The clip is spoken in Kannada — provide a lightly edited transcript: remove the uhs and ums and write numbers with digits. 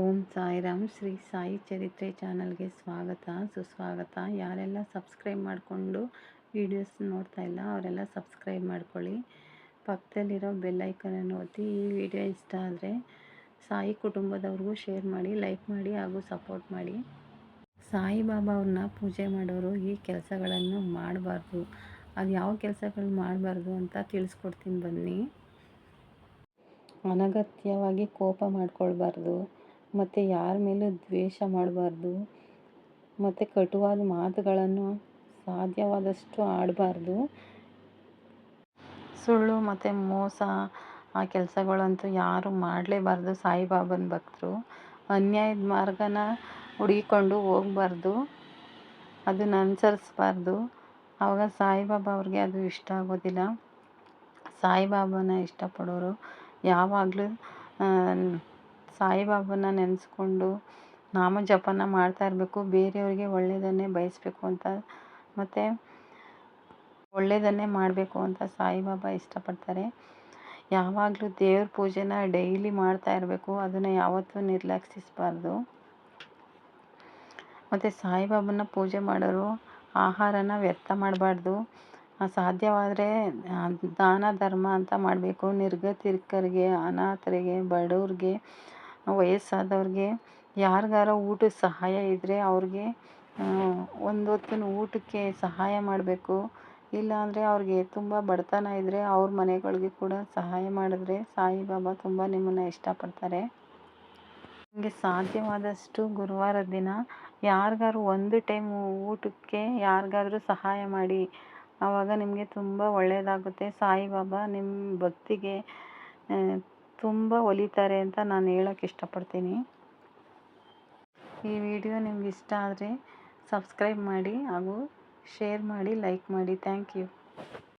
ಓಂ ಸಾಯಿರಾಮ್. ಶ್ರೀ ಸಾಯಿ ಚರಿತ್ರೆ ಚಾನಲ್ಗೆ ಸ್ವಾಗತ ಸುಸ್ವಾಗತ. ಯಾರೆಲ್ಲ ಸಬ್ಸ್ಕ್ರೈಬ್ ಮಾಡಿಕೊಂಡು ವೀಡಿಯೋಸ್ ನೋಡ್ತಾ ಇಲ್ಲ ಅವರೆಲ್ಲ ಸಬ್ಸ್ಕ್ರೈಬ್ ಮಾಡ್ಕೊಳ್ಳಿ. ಪಕ್ಕದಲ್ಲಿರೋ ಬೆಲ್ಲೈಕನನ್ನು ಒತ್ತಿ. ಈ ವಿಡಿಯೋ ಇಷ್ಟ ಆದರೆ ಸಾಯಿ ಕುಟುಂಬದವ್ರಿಗೂ ಶೇರ್ ಮಾಡಿ, ಲೈಕ್ ಮಾಡಿ ಹಾಗೂ ಸಪೋರ್ಟ್ ಮಾಡಿ. ಸಾಯಿಬಾಬಾ ಅವ್ರನ್ನ ಪೂಜೆ ಮಾಡೋರು ಈ ಕೆಲಸಗಳನ್ನು ಮಾಡಬಾರ್ದು. ಅದು ಯಾವ ಕೆಲಸಗಳು ಮಾಡಬಾರ್ದು ಅಂತ ತಿಳಿಸ್ಕೊಡ್ತೀನಿ ಬನ್ನಿ. ಅನಗತ್ಯವಾಗಿ ಕೋಪ ಮಾಡ್ಕೊಳ್ಬಾರ್ದು, ಮತ್ತು ಯಾರ ಮೇಲೂ ದ್ವೇಷ ಮಾಡಬಾರ್ದು, ಮತ್ತು ಕಟುವಾದ ಮಾತುಗಳನ್ನು ಸಾಧ್ಯವಾದಷ್ಟು ಆಡಬಾರ್ದು. ಸುಳ್ಳು ಮತ್ತು ಮೋಸ ಆ ಕೆಲಸಗಳಂತೂ ಯಾರು ಮಾಡಲೇಬಾರ್ದು. ಸಾಯಿಬಾಬನ ಭಕ್ತರು ಅನ್ಯಾಯದ ಮಾರ್ಗನ ಹುಡುಕಿಕೊಂಡು ಹೋಗಬಾರ್ದು, ಅದನ್ನು ಅನುಸರಿಸ್ಬಾರ್ದು. ಆವಾಗ ಸಾಯಿಬಾಬಾ ಅವ್ರಿಗೆ ಅದು ಇಷ್ಟ ಆಗೋದಿಲ್ಲ. ಸಾಯಿಬಾಬಾನ ಇಷ್ಟಪಡೋರು ಯಾವಾಗಲೂ ಸಾಯಿಬಾಬಾನ ನೆನೆಸ್ಕೊಂಡು ನಾಮ ಜಪನ ಮಾಡ್ತಾ ಇರಬೇಕು. ಬೇರೆಯವರಿಗೆ ಒಳ್ಳೆಯದನ್ನೇ ಬಯಸಬೇಕು ಅಂತ, ಮತ್ತು ಒಳ್ಳೆಯದನ್ನೇ ಮಾಡಬೇಕು ಅಂತ ಸಾಯಿಬಾಬಾ ಇಷ್ಟಪಡ್ತಾರೆ. ಯಾವಾಗಲೂ ದೇವ್ರ ಪೂಜೆನ ಡೈಲಿ ಮಾಡ್ತಾ ಇರಬೇಕು, ಅದನ್ನು ಯಾವತ್ತೂ ನಿರ್ಲಕ್ಷಿಸಬಾರ್ದು. ಮತ್ತು ಸಾಯಿಬಾಬಾನ ಪೂಜೆ ಮಾಡೋರು ಆಹಾರನ ವ್ಯರ್ಥ ಮಾಡಬಾರ್ದು. ಸಾಧ್ಯವಾದರೆ ದಾನ ಧರ್ಮ ಅಂತ ಮಾಡಬೇಕು. ನಿರ್ಗತಿಕರಿಗೆ, ಅನಾಥರಿಗೆ, ಬಡವ್ರಿಗೆ, ವಯಸ್ಸಾದವ್ರಿಗೆ, ಯಾರಿಗಾರ ಊಟದ ಸಹಾಯ ಇದ್ದರೆ ಅವ್ರಿಗೆ ಒಂದು ಹೊತ್ತಿನ ಊಟಕ್ಕೆ ಸಹಾಯ ಮಾಡಬೇಕು. ಇಲ್ಲಾಂದರೆ ಅವ್ರಿಗೆ ತುಂಬ ಬಡತನ ಇದ್ದರೆ ಅವ್ರ ಮನೆಗಳಿಗೆ ಕೂಡ ಸಹಾಯ ಮಾಡಿದ್ರೆ ಸಾಯಿಬಾಬಾ ತುಂಬ ನಿಮ್ಮನ್ನು ಇಷ್ಟಪಡ್ತಾರೆ. ನಿಮಗೆ ಸಾಧ್ಯವಾದಷ್ಟು ಗುರುವಾರದ ದಿನ ಯಾರಿಗಾರು ಒಂದು ಟೈಮ್ ಊಟಕ್ಕೆ ಯಾರಿಗಾದ್ರೂ ಸಹಾಯ ಮಾಡಿ. ಆವಾಗ ನಿಮಗೆ ತುಂಬ ಒಳ್ಳೆಯದಾಗುತ್ತೆ. ಸಾಯಿಬಾಬಾ ನಿಮ್ಮ ಭಕ್ತಿಗೆ ತುಂಬ ಒಲಿತಾರೆ ಅಂತ ನಾನು ಹೇಳೋಕ್ಕೆ ಇಷ್ಟಪಡ್ತೀನಿ. ಈ ವಿಡಿಯೋ ನಿಮ್ಗೆ ಇಷ್ಟ ಆದರೆ ಸಬ್ಸ್ಕ್ರೈಬ್ ಮಾಡಿ ಹಾಗೂ ಶೇರ್ ಮಾಡಿ, ಲೈಕ್ ಮಾಡಿ. Thank you.